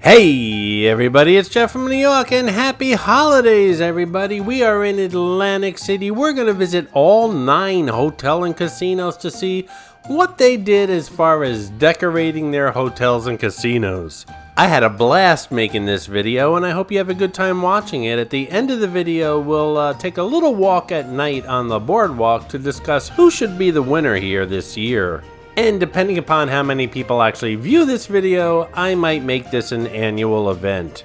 Hey everybody, it's Jeff from New York and happy holidays everybody. We are in Atlantic City. We're going to visit all 9 hotel and casinos to see what they did as far as decorating their hotels and casinos. I had a blast making this video and I hope you have a good time watching it. At the end of the video, we'll take a little walk at night on the boardwalk to discuss who should be the winner here this year. And depending upon how many people actually view this video, I might make this an annual event.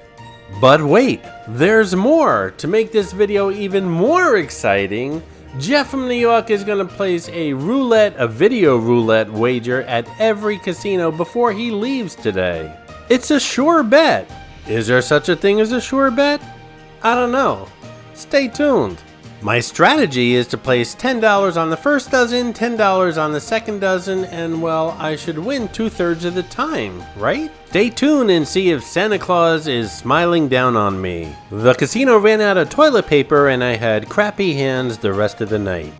But wait, there's more! To make this video even more exciting, Jeff from New York is going to place a video roulette wager at every casino before he leaves today. It's a sure bet. Is there such a thing as a sure bet? I don't know. Stay tuned. My strategy is to place $10 on the first dozen, $10 on the second dozen, and well, I should win 2/3 of the time, right? Stay tuned and see if Santa Claus is smiling down on me. The casino ran out of toilet paper and I had crappy hands the rest of the night.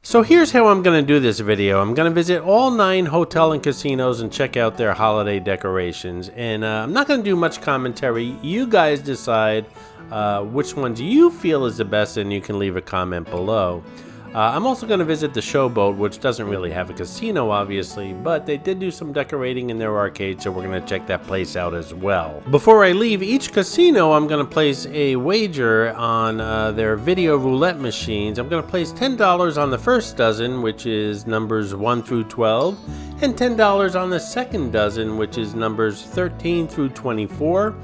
So here's how I'm going to do this video. I'm going to visit all 9 hotel and casinos and check out their holiday decorations. And I'm not going to do much commentary. You guys decide which ones you feel is the best and you can leave a comment below. I'm also going to visit the Showboat, which doesn't really have a casino obviously, but they did do some decorating in their arcade, so we're going to check that place out as well. Before I leave each casino, I'm going to place a wager on their video roulette machines. I'm going to place $10 on the first dozen, which is numbers 1 through 12, and $10 on the second dozen, which is numbers 13 through 24.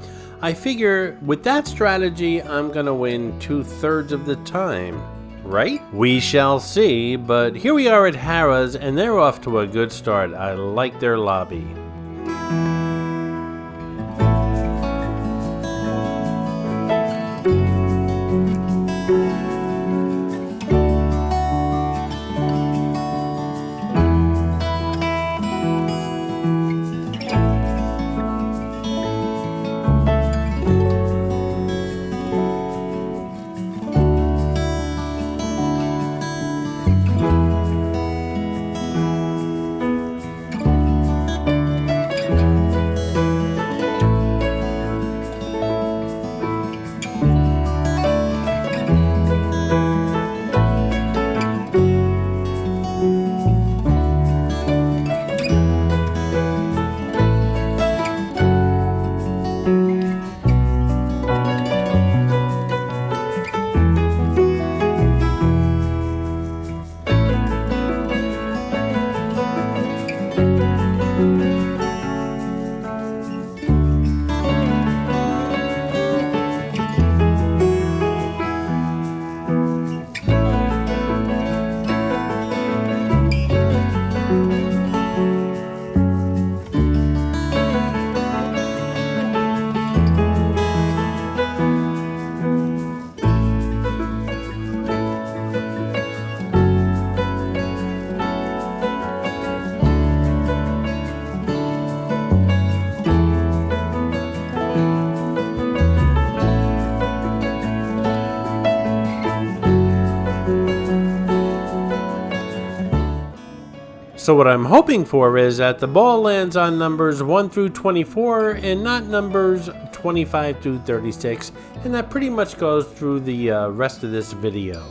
I figure with that strategy, I'm going to win 2/3 of the time. Right? We shall see, but here we are at Harrah's and they're off to a good start. I like their lobby. So what I'm hoping for is that the ball lands on numbers 1 through 24 and not numbers 25 through 36, and that pretty much goes through the rest of this video.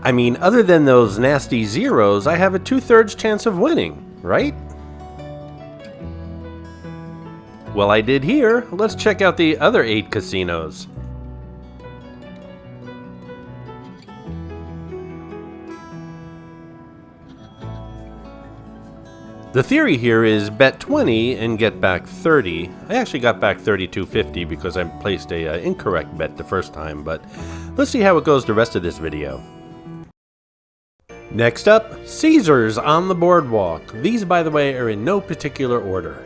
I mean, other than those nasty zeros, I have a 2/3 chance of winning, right? Well, I did here. Let's check out the other 8 casinos. The theory here is bet 20 and get back 30. I actually got back 32.50 because I placed a incorrect bet the first time, but let's see how it goes the rest of this video. Next up, Caesars on the boardwalk. These, by the way, are in no particular order.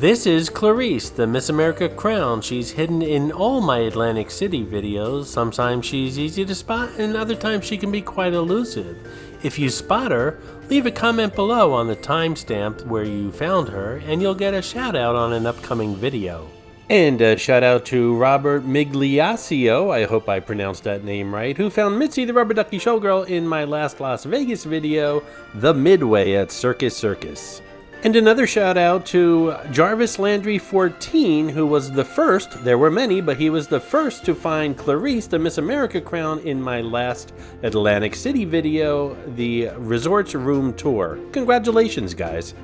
This is Clarice, the Miss America crown. She's hidden in all my Atlantic City videos. Sometimes she's easy to spot, and other times she can be quite elusive. If you spot her, leave a comment below on the timestamp where you found her, and you'll get a shout out on an upcoming video. And a shout out to Robert Migliaccio, I hope I pronounced that name right, who found Mitzi the Rubber Ducky Showgirl in my last Las Vegas video, The Midway at Circus Circus. And another shout out to Jarvis Landry 14, who was the first, there were many, but he was the first to find Clarice, the Miss America crown, in my last Atlantic City video, the Resorts Room Tour. Congratulations, guys.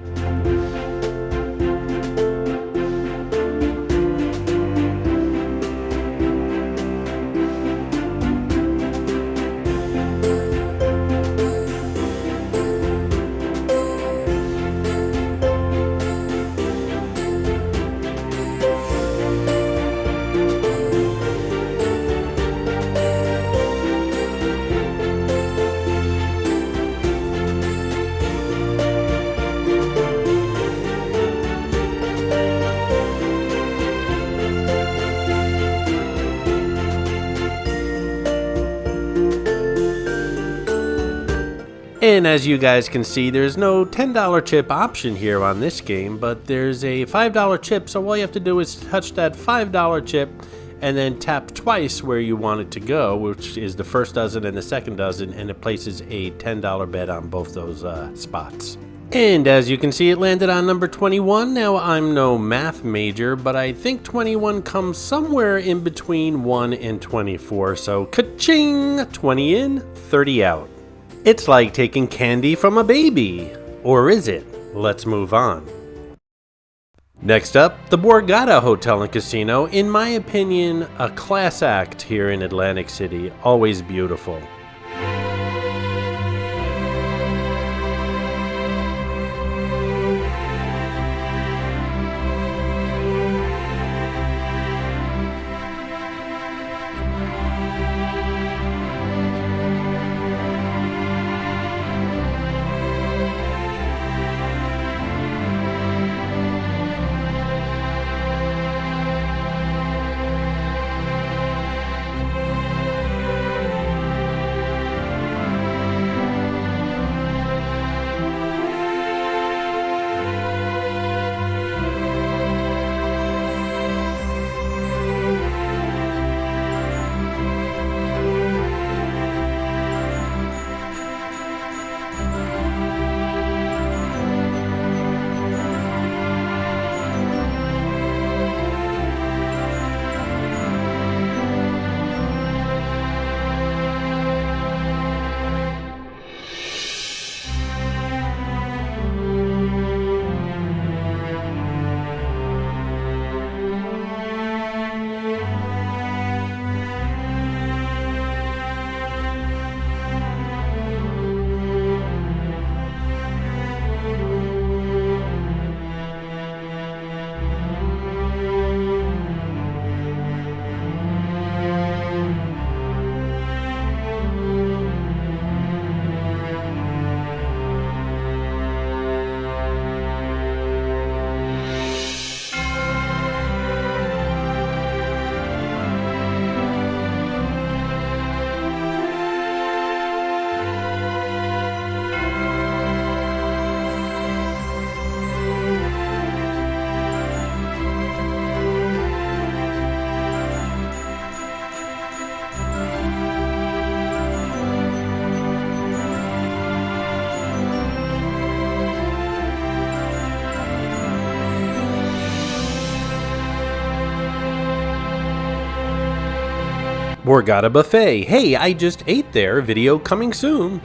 And as you guys can see, there's no $10 chip option here on this game, but there's a $5 chip, so all you have to do is touch that $5 chip and then tap twice where you want it to go, which is the first dozen and the second dozen, and it places a $10 bet on both those spots. And as you can see, it landed on number 21. Now, I'm no math major, but I think 21 comes somewhere in between 1 and 24, so ka-ching! 20 in, 30 out. It's like taking candy from a baby. Or is it? Let's move on. Next up, the Borgata Hotel and Casino. In my opinion, a class act here in Atlantic City. Always beautiful. Borgata Buffet. Hey, I just ate there. Video coming soon.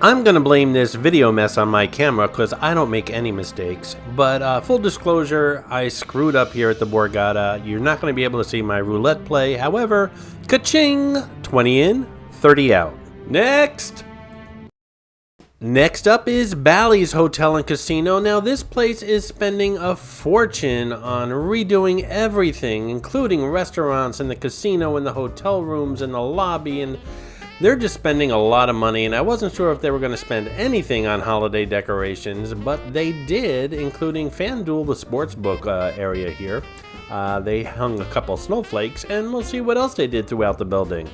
I'm gonna blame this video mess on my camera because I don't make any mistakes. But full disclosure, I screwed up here at the Borgata. You're not gonna be able to see my roulette play. However, ka-ching! 20 in, 30 out. Next! Next up is Bally's Hotel and Casino. Now this place is spending a fortune on redoing everything, including restaurants and the casino and the hotel rooms and the lobby, and they're just spending a lot of money, and I wasn't sure if they were going to spend anything on holiday decorations, but they did, including FanDuel, the sportsbook area here. They hung a couple snowflakes, and we'll see what else they did throughout the building.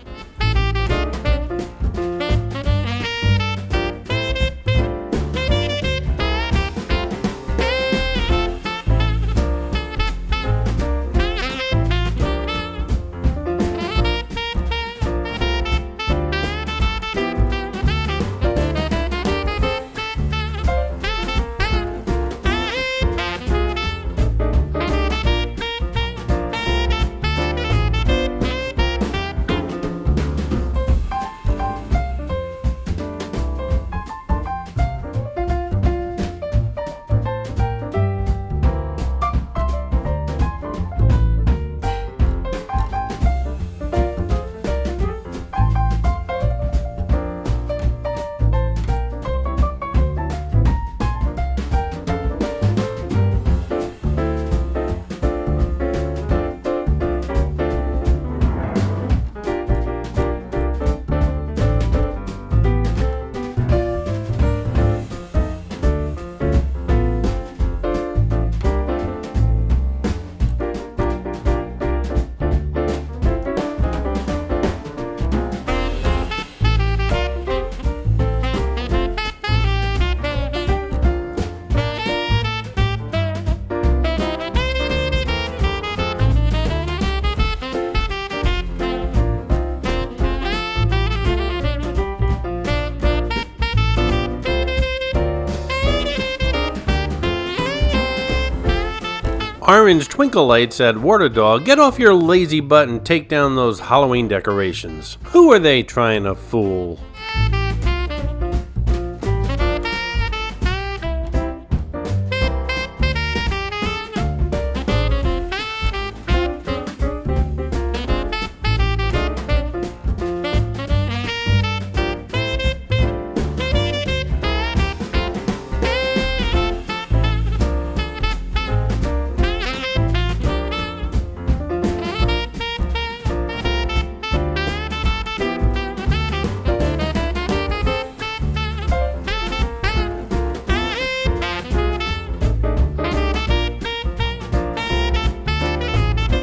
Orange twinkle lights at Water Dog. Get off your lazy butt and take down those Halloween decorations. Who are they trying to fool?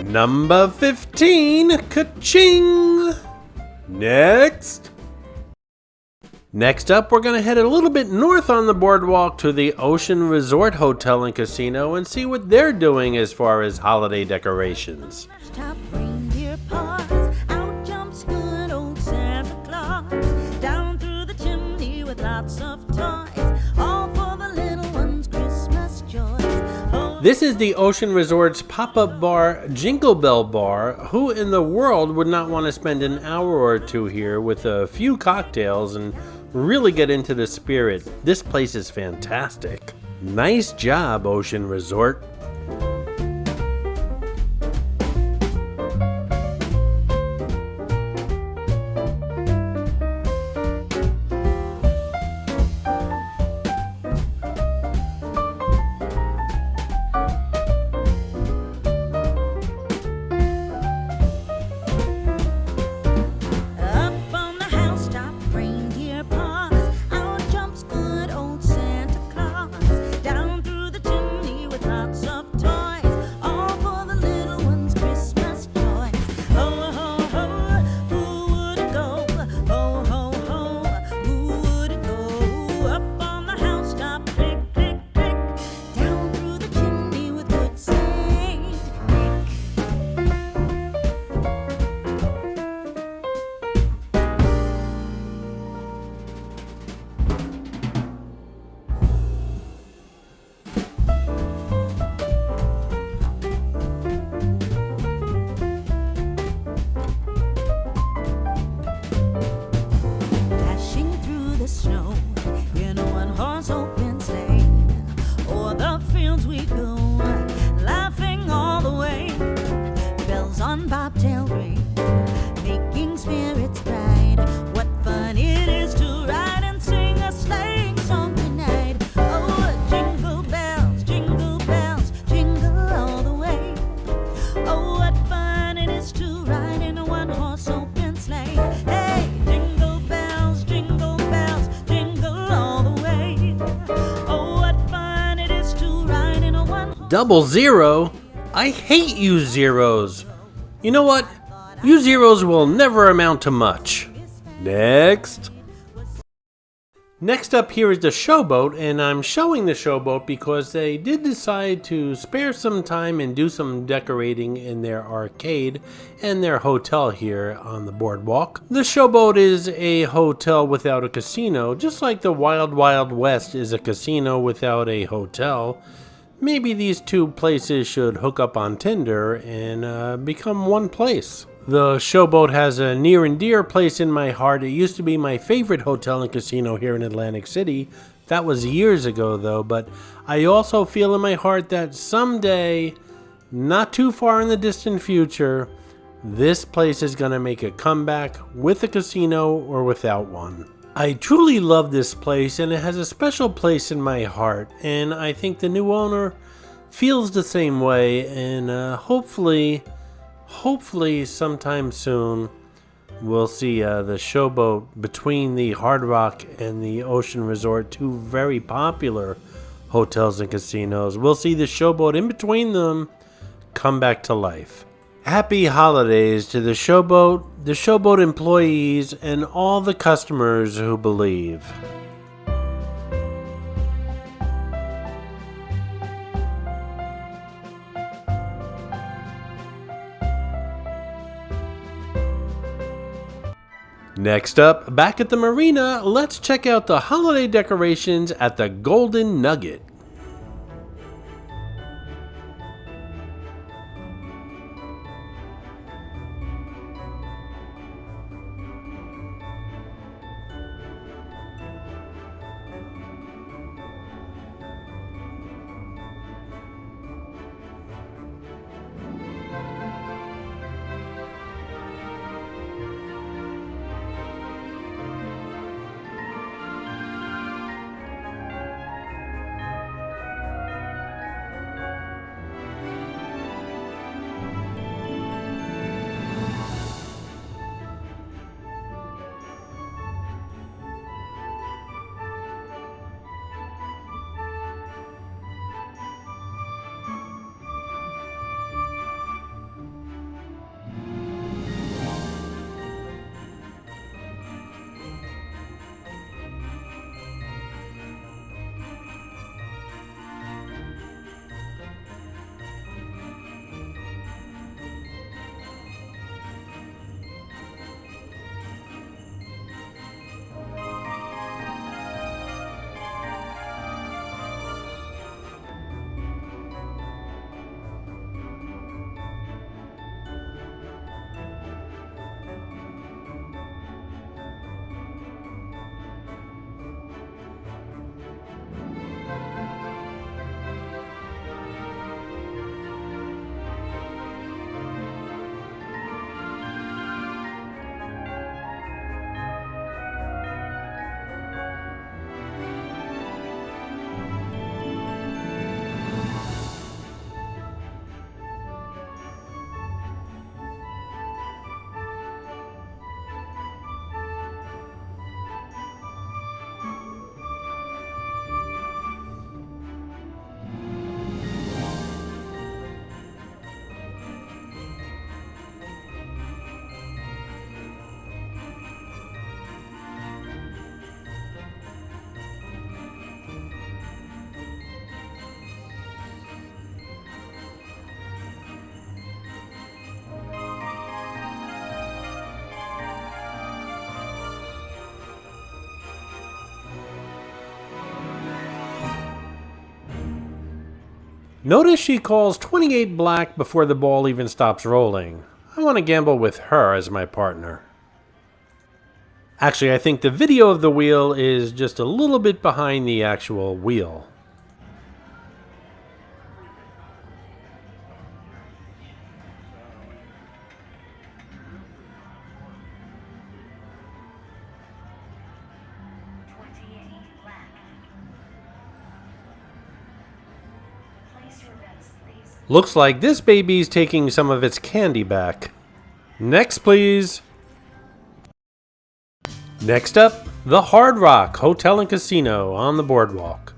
Number 15, ka-ching! Next! Next up, we're going to head a little bit north on the boardwalk to the Ocean Resort Hotel and Casino and see what they're doing as far as holiday decorations. Top reindeer paws, out jumps good old Santa Claus, down through the chimney with lots of toys, all for the little ones' Christmas joys. This is the Ocean Resort's pop-up bar, Jingle Bell Bar. Who in the world would not want to spend an hour or two here with a few cocktails and really get into the spirit? This place is fantastic. Nice job, Ocean Resort. Lots on bobtail ring, making spirits bright. What fun it is to ride and sing a sleighing song tonight. Oh, jingle bells, jingle all the way. Oh, what fun it is to ride in a one-horse open sleigh. Hey, jingle bells, jingle all the way. Oh, what fun it is to ride in a one-horse. Double zero? I hate you zeros. You know what? You zeros will never amount to much. Next. Next up here is the showboat, and I'm showing the showboat because they did decide to spare some time and do some decorating in their arcade and their hotel here on the boardwalk. The showboat is a hotel without a casino, just like the Wild Wild West is a casino without a hotel. Maybe these two places should hook up on Tinder and become one place. The showboat has a near and dear place in my heart. It used to be my favorite hotel and casino here in Atlantic City. That was years ago though, but I also feel in my heart that someday, not too far in the distant future, this place is gonna make a comeback with a casino or without one. I truly love this place and it has a special place in my heart, and I think the new owner feels the same way, and hopefully sometime soon we'll see the showboat between the Hard Rock and the Ocean Resort, two very popular hotels and casinos. We'll see the showboat in between them come back to life. Happy holidays to the showboat employees, and all the customers who believe. Next up, back at the marina, let's check out the holiday decorations at the Golden Nugget. Notice she calls 28 black before the ball even stops rolling. I want to gamble with her as my partner. Actually, I think the video of the wheel is just a little bit behind the actual wheel. Looks like this baby's taking some of its candy back. Next, please. Next up, the Hard Rock Hotel and Casino on the Boardwalk.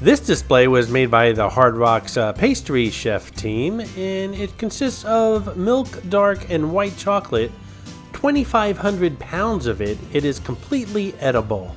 This display was made by the Hard Rock's pastry chef team, and it consists of milk, dark, and white chocolate. 2,500 pounds of it. It is completely edible.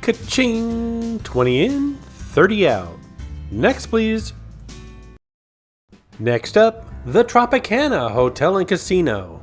Ka-ching! 20 in, 30 out. Next, please. Next up, the Tropicana Hotel and Casino.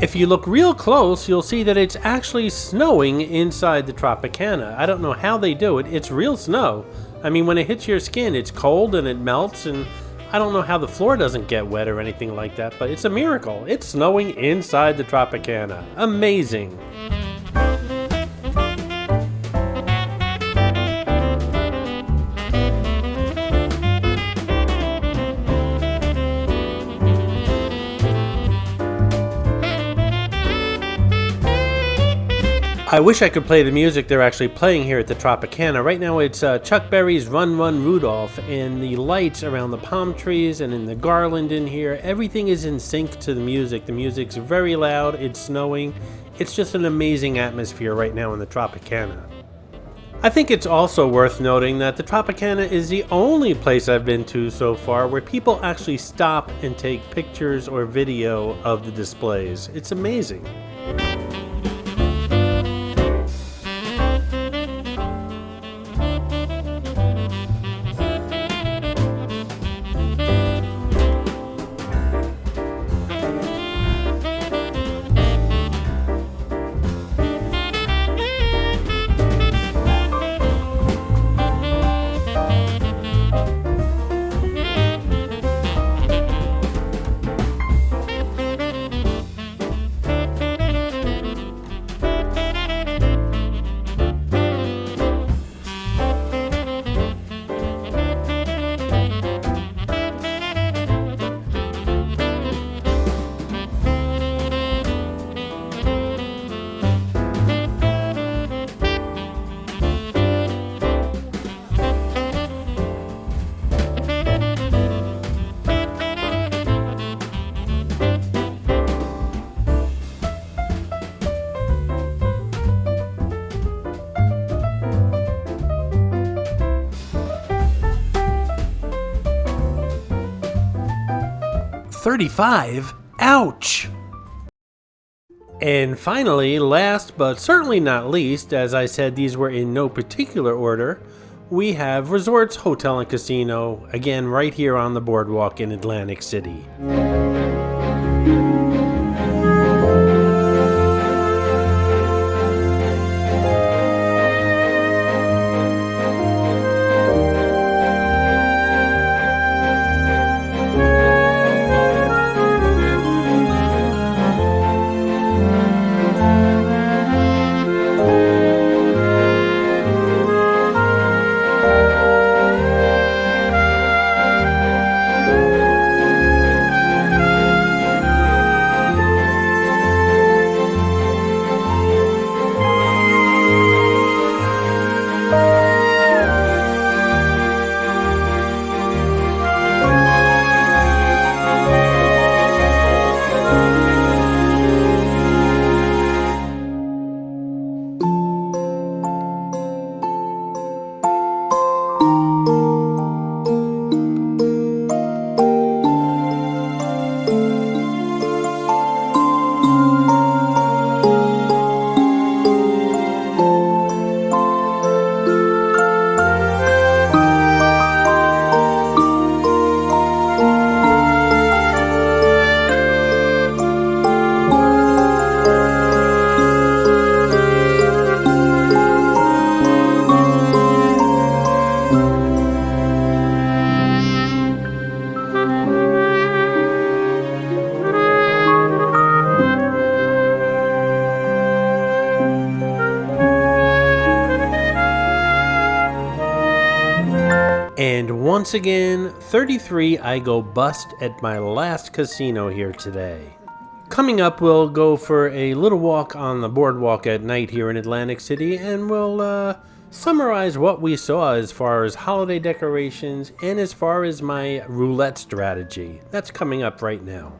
If you look real close, you'll see that it's actually snowing inside the Tropicana. I don't know how they do it. It's real snow. I mean, when it hits your skin, it's cold and it melts, and I don't know how the floor doesn't get wet or anything like that, but it's a miracle. It's snowing inside the Tropicana. Amazing. I wish I could play the music they're actually playing here at the Tropicana. Right now it's Chuck Berry's Run Run Rudolph, and the lights around the palm trees and in the garland in here, everything is in sync to the music. The music's very loud, it's snowing. It's just an amazing atmosphere right now in the Tropicana. I think it's also worth noting that the Tropicana is the only place I've been to so far where people actually stop and take pictures or video of the displays. It's amazing. $35? Ouch! And finally, last but certainly not least, as I said these were in no particular order, we have Resorts Hotel and Casino, again right here on the Boardwalk in Atlantic City. And once again, 33, I go bust at my last casino here today. Coming up, we'll go for a little walk on the boardwalk at night here in Atlantic City, and we'll summarize what we saw as far as holiday decorations and as far as my roulette strategy. That's coming up right now.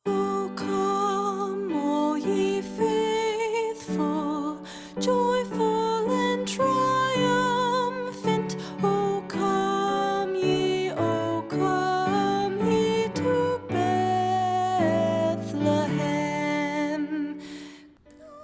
Oh, come, all ye faithful, joyful and triumphant. Oh, come ye to Bethlehem.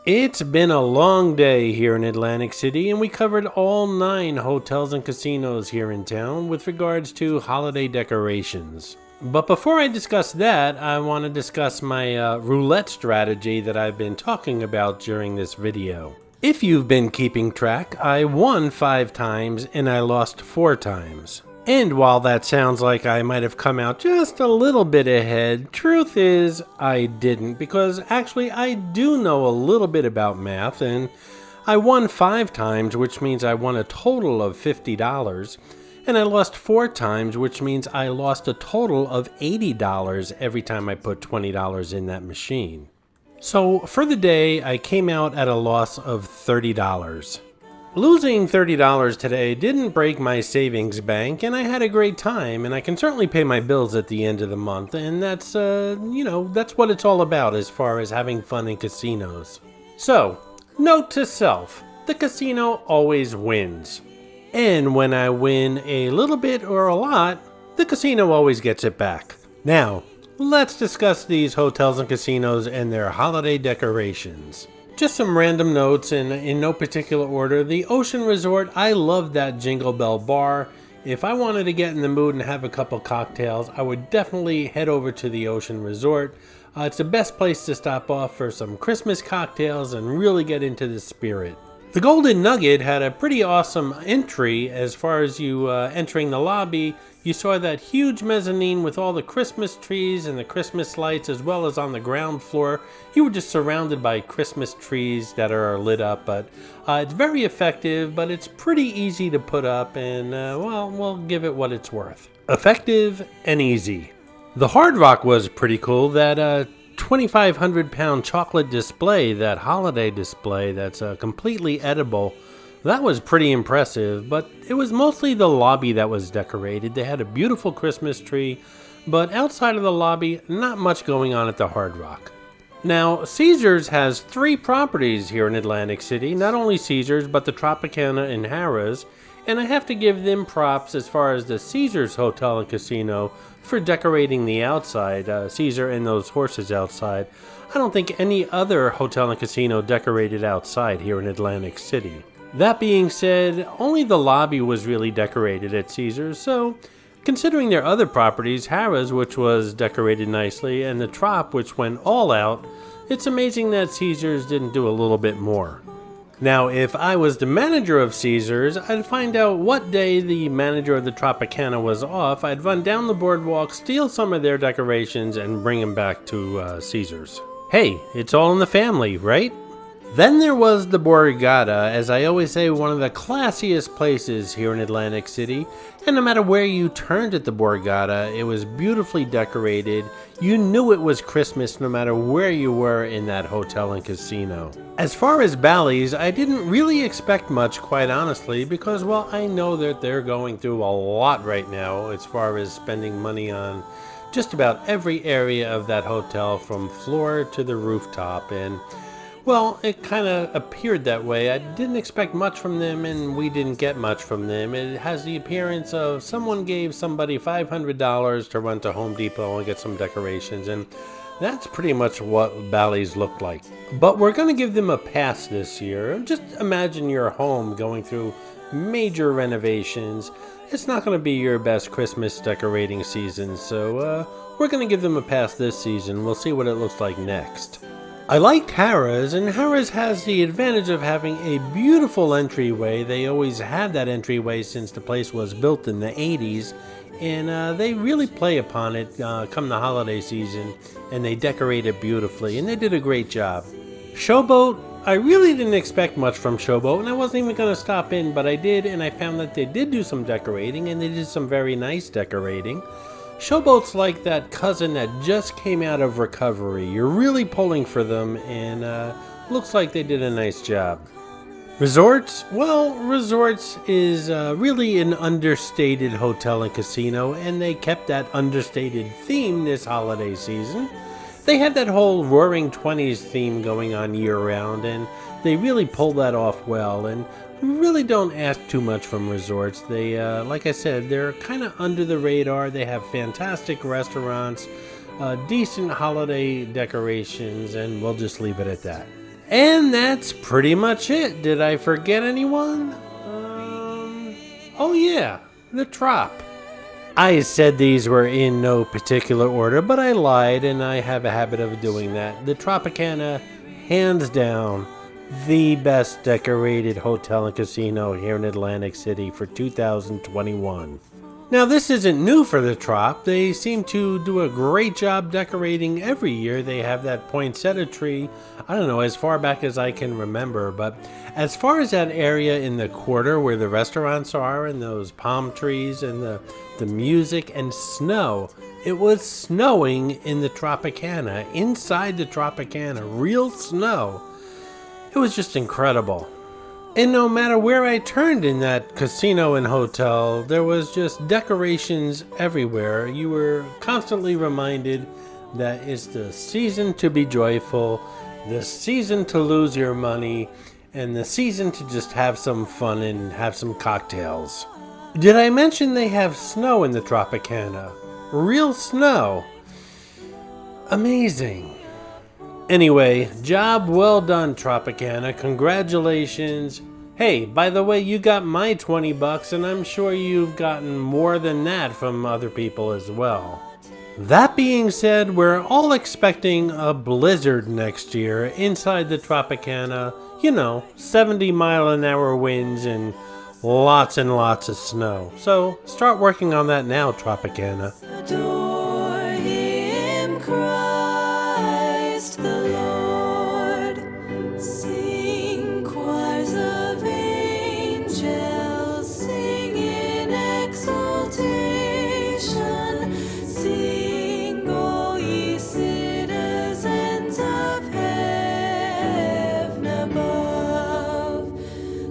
It's been a long day here in Atlantic City, and we covered all 9 hotels and casinos here in town with regards to holiday decorations. But before I discuss that, I want to discuss my roulette strategy that I've been talking about during this video. If you've been keeping track, I won 5 times and I lost 4 times. And while that sounds like I might have come out just a little bit ahead, truth is I didn't, because actually I do know a little bit about math, and I won 5 times, which means I won a total of $50, and I lost 4 times, which means I lost a total of $80 every time I put $20 in that machine. So for the day, I came out at a loss of $30. Losing $30 today didn't break my savings bank, and I had a great time, and I can certainly pay my bills at the end of the month, and that's, that's what it's all about as far as having fun in casinos. So, note to self, the casino always wins. And when I win a little bit or a lot, the casino always gets it back. Now, let's discuss these hotels and casinos and their holiday decorations. Just some random notes in no particular order. The Ocean Resort, I love that Jingle Bell Bar. If I wanted to get in the mood and have a couple cocktails, I would definitely head over to the Ocean Resort. It's the best place to stop off for some Christmas cocktails and really get into the spirit. The Golden Nugget had a pretty awesome entry as far as you entering the lobby. You saw that huge mezzanine with all the Christmas trees and the Christmas lights, as well as on the ground floor. You were just surrounded by Christmas trees that are lit up, but it's very effective, but it's pretty easy to put up, and we'll give it what it's worth. Effective and easy. The Hard Rock was pretty cool. That 2,500 pound chocolate display, that holiday display that's completely edible, that was pretty impressive, but it was mostly the lobby that was decorated. They had a beautiful Christmas tree, but outside of the lobby, not much going on at the Hard Rock. Now, Caesars has 3 properties here in Atlantic City, not only Caesars, but the Tropicana and Harrah's, and I have to give them props as far as the Caesars Hotel and Casino for decorating the outside, Caesar and those horses outside. I don't think any other hotel and casino decorated outside here in Atlantic City. That being said, only the lobby was really decorated at Caesars, so considering their other properties, Harrah's, which was decorated nicely, and the Trop, which went all out, it's amazing that Caesars didn't do a little bit more. Now, if I was the manager of Caesars, I'd find out what day the manager of the Tropicana was off. I'd run down the boardwalk, steal some of their decorations, and bring them back to Caesars. Hey, it's all in the family, right? Then there was the Borgata, as I always say, one of the classiest places here in Atlantic City. And no matter where you turned at the Borgata, it was beautifully decorated. You knew it was Christmas no matter where you were in that hotel and casino. As far as Bally's, I didn't really expect much, quite honestly, because, well, I know that they're going through a lot right now as far as spending money on just about every area of that hotel, from floor to the rooftop, and well, it kind of appeared that way. I didn't expect much from them, and we didn't get much from them. It has the appearance of someone gave somebody $500 to run to Home Depot and get some decorations, and that's pretty much what Bally's looked like. But we're going to give them a pass this year. Just imagine your home going through major renovations. It's not going to be your best Christmas decorating season, so we're going to give them a pass this season. We'll see what it looks like next. I liked Harrah's, and Harrah's has the advantage of having a beautiful entryway. They always had that entryway since the place was built in the 80s, and they really play upon it come the holiday season, and they decorate it beautifully, and they did a great job. Showboat, I really didn't expect much from Showboat, and I wasn't even going to stop in, but I did, and I found that they did do some decorating, and they did some very nice decorating. Showboat's like that cousin that just came out of recovery. You're really pulling for them, and looks like they did a nice job. Resorts? Well, Resorts is really an understated hotel and casino, and they kept that understated theme this holiday season. They had that whole Roaring '20s theme going on year-round, and they really pulled that off well, and really don't ask too much from Resorts. They, like I said, they're kind of under the radar. They have fantastic restaurants, decent holiday decorations, and we'll just leave it at that. And that's pretty much it. Did I forget anyone? Oh yeah, the Trop. I said these were in no particular order, but I lied, and I have a habit of doing that. The Tropicana, hands down, the best decorated hotel and casino here in Atlantic City for 2021. Now, this isn't new for the Trop. They seem to do a great job decorating every year. They have that poinsettia tree, I don't know, as far back as I can remember. But as far as that area in the quarter where the restaurants are and those palm trees and the music and snow, it was snowing in the Tropicana, inside the Tropicana, real snow. It was just incredible. And no matter where I turned in that casino and hotel, there was just decorations everywhere. You were constantly reminded that it's the season to be joyful, the season to lose your money, and the season to just have some fun and have some cocktails. Did I mention they have snow in the Tropicana? Real snow. Amazing. Anyway, job well done, Tropicana. Congratulations. Hey, by the way, you got my $20, and I'm sure you've gotten more than that from other people as well. That being said, we're all expecting a blizzard next year inside the Tropicana. 70-mile-an-hour winds and lots of snow. So start working on that now, Tropicana. Adore him, Christ the Lord. Sing choirs of angels, sing in exultation. Sing, all ye citizens of heaven above.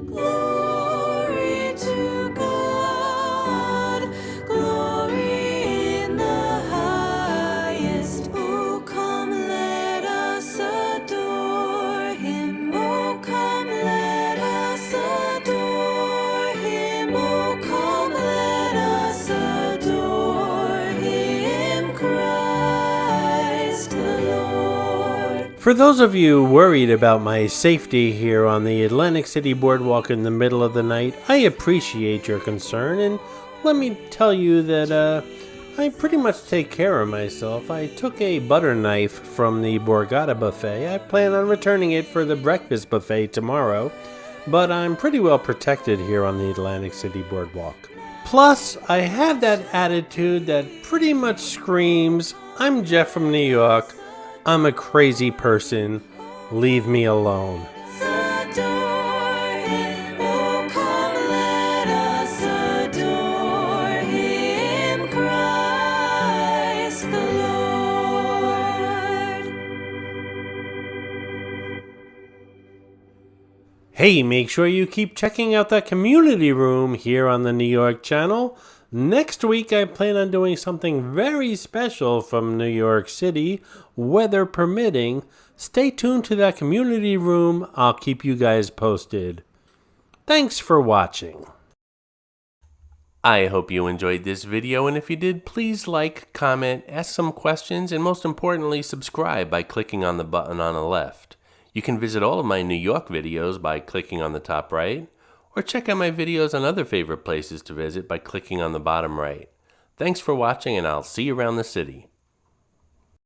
Glory to God, glory in the highest. Oh, come, let us adore him. Oh, come, let us adore him. Oh, come, let us adore him, Christ the Lord. For those of you worried about my safety here on the Atlantic City Boardwalk in the middle of the night, I appreciate your concern, and let me tell you that I pretty much take care of myself. I took a butter knife from the Borgata buffet. I plan on returning it for the breakfast buffet tomorrow, but I'm pretty well protected here on the Atlantic City Boardwalk. Plus, I have that attitude that pretty much screams, I'm Jeff from New York, I'm a crazy person, leave me alone. Adore him. Oh, come, let us adore him, Christ the Lord. Hey, make sure you keep checking out that community room here on the New York channel. Next week, I plan on doing something very special from New York City, weather permitting. Stay tuned to that community room. I'll keep you guys posted. Thanks for watching. I hope you enjoyed this video, and if you did, please like, comment, ask some questions, and most importantly, subscribe by clicking on the button on the left. You can visit all of my New York videos by clicking on the top right, or check out my videos on other favorite places to visit by clicking on the bottom right. Thanks for watching, and I'll see you around the city.